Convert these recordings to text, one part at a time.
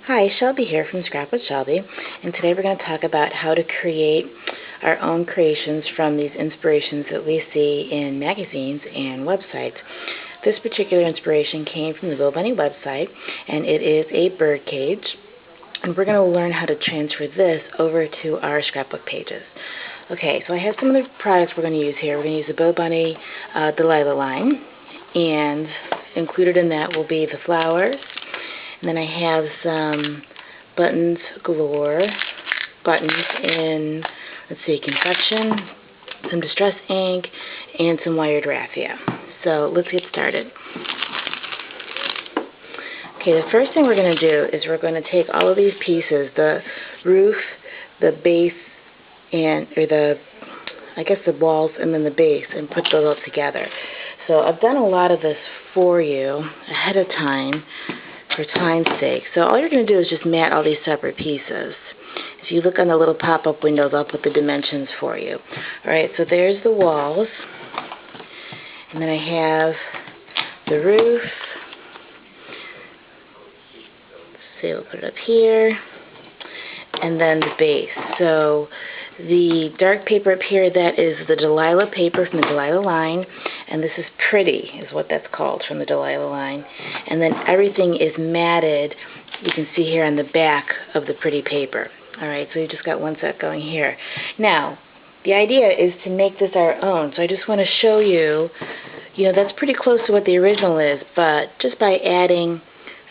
Hi, Shelby here from Scrap with Shelby, and today we're going to talk about how to create our own creations from these inspirations that we see in magazines and websites. This particular inspiration came from the Bill Bunny website, and it is a bird cage, and we're going to learn how to transfer this over to our scrapbook pages. Okay, so I have some of the products we're going to use here. We're going to use the Bill Bunny Delilah line, and included in that will be the flowers. And then I have some buttons galore, buttons in, let's see, confection, some distress ink, and some wired raffia. So let's get started. Okay, the first thing we're going to do is we're going to take all of these pieces, the roof, the base, and the walls, and then the base, and put those all together. So I've done a lot of this for you ahead of time, for time's sake. So all you're going to do is just mat all these separate pieces. If you look on the little pop-up windows, I'll put the dimensions for you. Alright, so there's the walls. And then I have the roof. Let's see, we'll put it up here. And then the base. So the dark paper up here, that is the Delilah paper from the Delilah line, and this is Pretty, is what that's called, from the Delilah line. And then everything is matted, you can see here on the back of the Pretty paper. Alright, so you just got one set going here. Now, the idea is to make this our own, so I just want to show you, that's pretty close to what the original is, but just by adding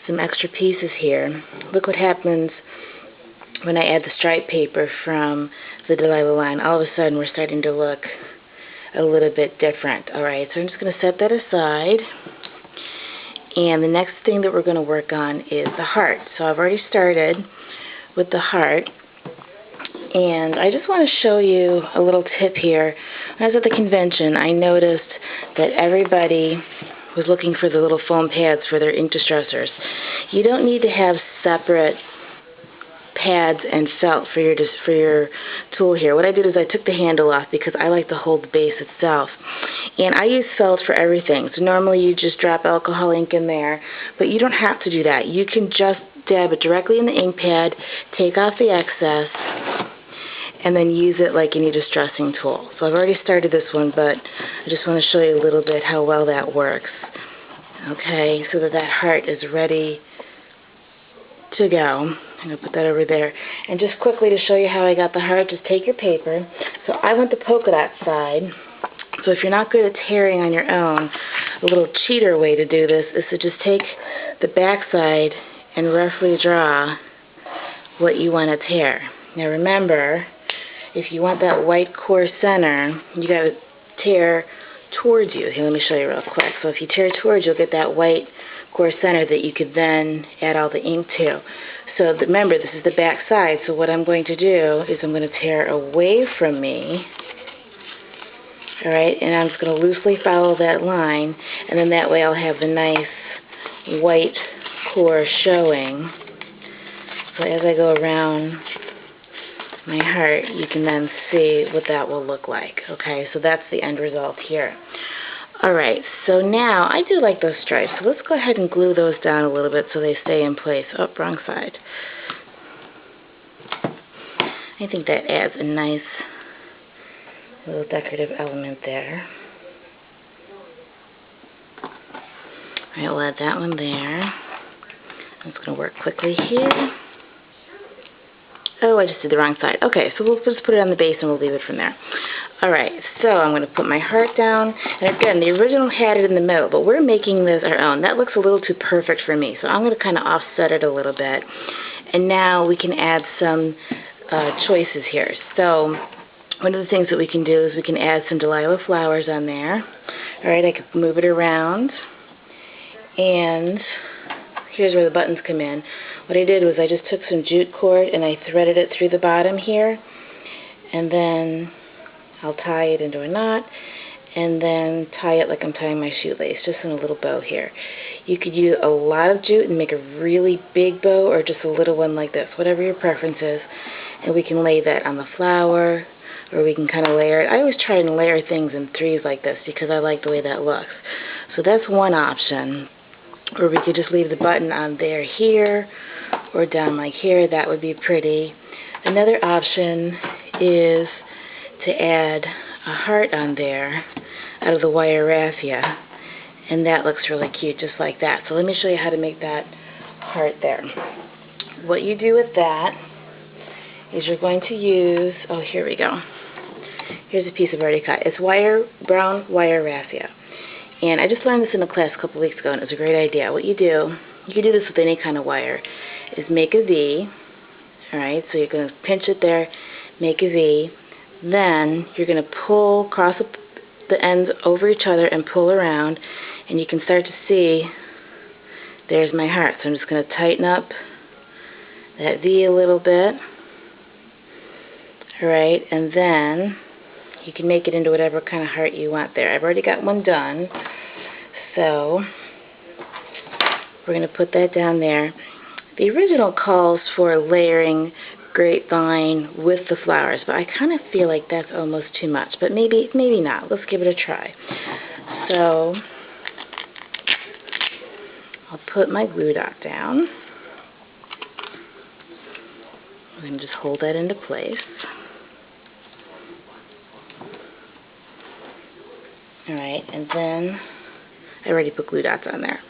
some extra pieces here, look what happens when I add the stripe paper from the Delilah line. All of a sudden we're starting to look a little bit different. Alright, so I'm just going to set that aside. And the next thing that we're going to work on is the heart. So I've already started with the heart. And I just want to show you a little tip here. When I was at the convention, I noticed that everybody was looking for the little foam pads for their ink distressors. You don't need to have separate pads and felt for your tool here. What I did is I took the handle off because I like to hold the base itself. And I use felt for everything. So normally you just drop alcohol ink in there, but you don't have to do that. You can just dab it directly in the ink pad, take off the excess, and then use it like any distressing tool. So I've already started this one, but I just want to show you a little bit how well that works. Okay, so that heart is ready to go. I'm going to put that over there. And just quickly to show you how I got the heart, just take your paper. So I went the polka dot side. So if you're not good at tearing on your own, a little cheater way to do this is to just take the back side and roughly draw what you want to tear. Now remember, if you want that white core center, you got to tear towards you. Here, let me show you real quick. So if you tear towards, you'll get that white core center that you could then add all the ink to. So remember, this is the back side, so what I'm going to do is I'm going to tear away from me, alright, and I'm just going to loosely follow that line, and then that way I'll have the nice white core showing. So as I go around my heart, you can then see what that will look like. Okay, so that's the end result here. Alright, so now I do like those stripes, so let's go ahead and glue those down a little bit so they stay in place. Oh, wrong side. I think that adds a nice little decorative element there. Alright, we'll add that one there. I'm just going to work quickly here. Oh, I just did the wrong side. Okay, so we'll just put it on the base and we'll leave it from there. Alright, so I'm going to put my heart down. And again, the original had it in the middle, but we're making this our own. That looks a little too perfect for me, so I'm going to kind of offset it a little bit. And now we can add some choices here. So one of the things that we can do is we can add some Delilah flowers on there. Alright, I can move it around. And here's where the buttons come in. What I did was I just took some jute cord and I threaded it through the bottom here, and then I'll tie it into a knot and then tie it like I'm tying my shoelace, just in a little bow here. You could use a lot of jute and make a really big bow, or just a little one like this, whatever your preference is, and we can lay that on the flower, or we can kind of layer it. I always try and layer things in threes like this because I like the way that looks. So that's one option. Or we could just leave the button on there here, or down like here, that would be pretty. Another option is to add a heart on there out of the wire raffia, and that looks really cute just like that. So let me show you how to make that heart there. What you do with that is you're going to use, oh, here we go. Here's a piece I've already cut. It's brown wire raffia. And I just learned this in a class a couple weeks ago, and it was a great idea. What you do, you can do this with any kind of wire, is make a V. Alright, so you're going to pinch it there, make a V. Then you're going to pull, cross the ends over each other and pull around, and you can start to see, there's my heart. So I'm just going to tighten up that V a little bit. Alright, and then you can make it into whatever kind of heart you want there. I've already got one done, so we're going to put that down there. The original calls for layering grapevine with the flowers, but I kind of feel like that's almost too much, but maybe not. Let's give it a try. So I'll put my glue dot down. I'm going to just hold that into place. Alright, and then I already put glue dots on there.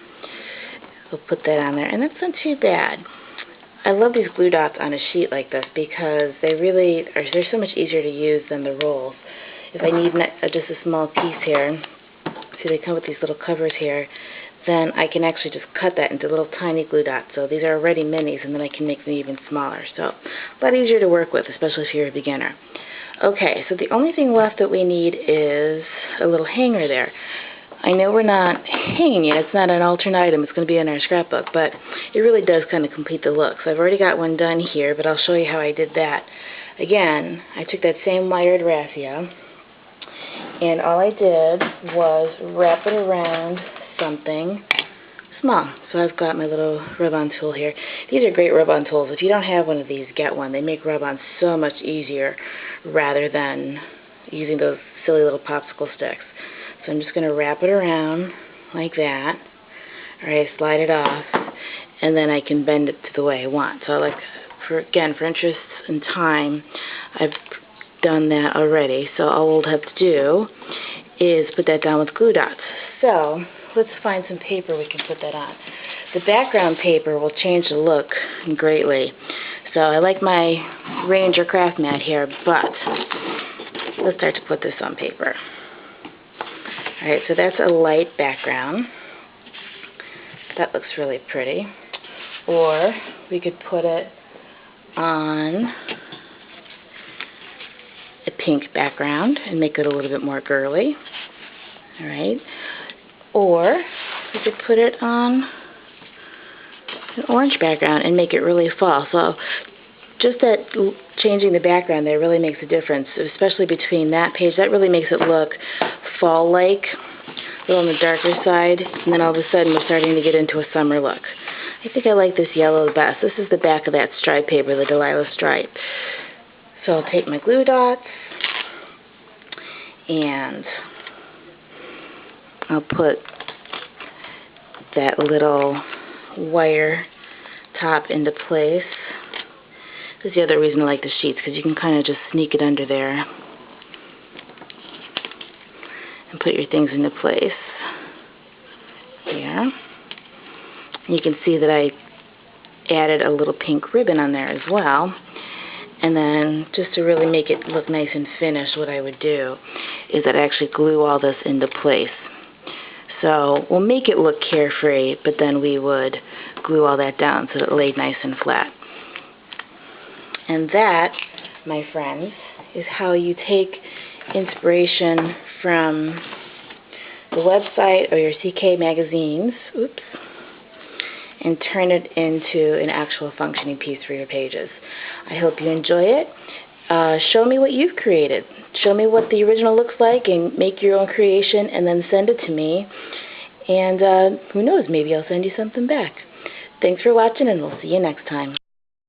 We'll put that on there, and that's not too bad. I love these glue dots on a sheet like this because they're so much easier to use than the rolls. If I need just a small piece here, see they come with these little covers here, then I can actually just cut that into little tiny glue dots. So these are already minis, and then I can make them even smaller. So a lot easier to work with, especially if you're a beginner. Okay, so the only thing left that we need is a little hanger there. I know we're not hanging it. It's not an alternate item. It's going to be in our scrapbook, but it really does kind of complete the look. So I've already got one done here, but I'll show you how I did that. Again, I took that same wired raffia, and all I did was wrap it around something small. So I've got my little rub-on tool here. These are great rub-on tools. If you don't have one of these, get one. They make rub-on so much easier rather than using those silly little popsicle sticks. So I'm just going to wrap it around like that. Alright, slide it off, and then I can bend it to the way I want. So for interest in time, I've done that already. So all we'll have to do is put that down with glue dots. So let's find some paper we can put that on. The background paper will change the look greatly. So I like my Ranger craft mat here, but let's start to put this on paper. Alright, so that's a light background. That looks really pretty. Or we could put it on a pink background and make it a little bit more girly. Alright. Or we could put it on an orange background and make it really fall. So just that changing the background there really makes a difference, especially between that page. That really makes it look fall-like, a little on the darker side, and then all of a sudden we're starting to get into a summer look. I think I like this yellow the best. This is the back of that stripe paper, the Delilah stripe. So I'll take my glue dots and I'll put that little wire top into place. This is the other reason I like the sheets, because you can kind of just sneak it under there and put your things into place. Here. And you can see that I added a little pink ribbon on there as well. And then, just to really make it look nice and finished, what I would do is I'd actually glue all this into place. So we'll make it look carefree, but then we would glue all that down so it laid nice and flat. And that, my friends, is how you take inspiration from the website or your CK magazines, and turn it into an actual functioning piece for your pages. I hope you enjoy it. Show me what you've created. Show me what the original looks like and make your own creation and then send it to me. And who knows, maybe I'll send you something back. Thanks for watching, and we'll see you next time.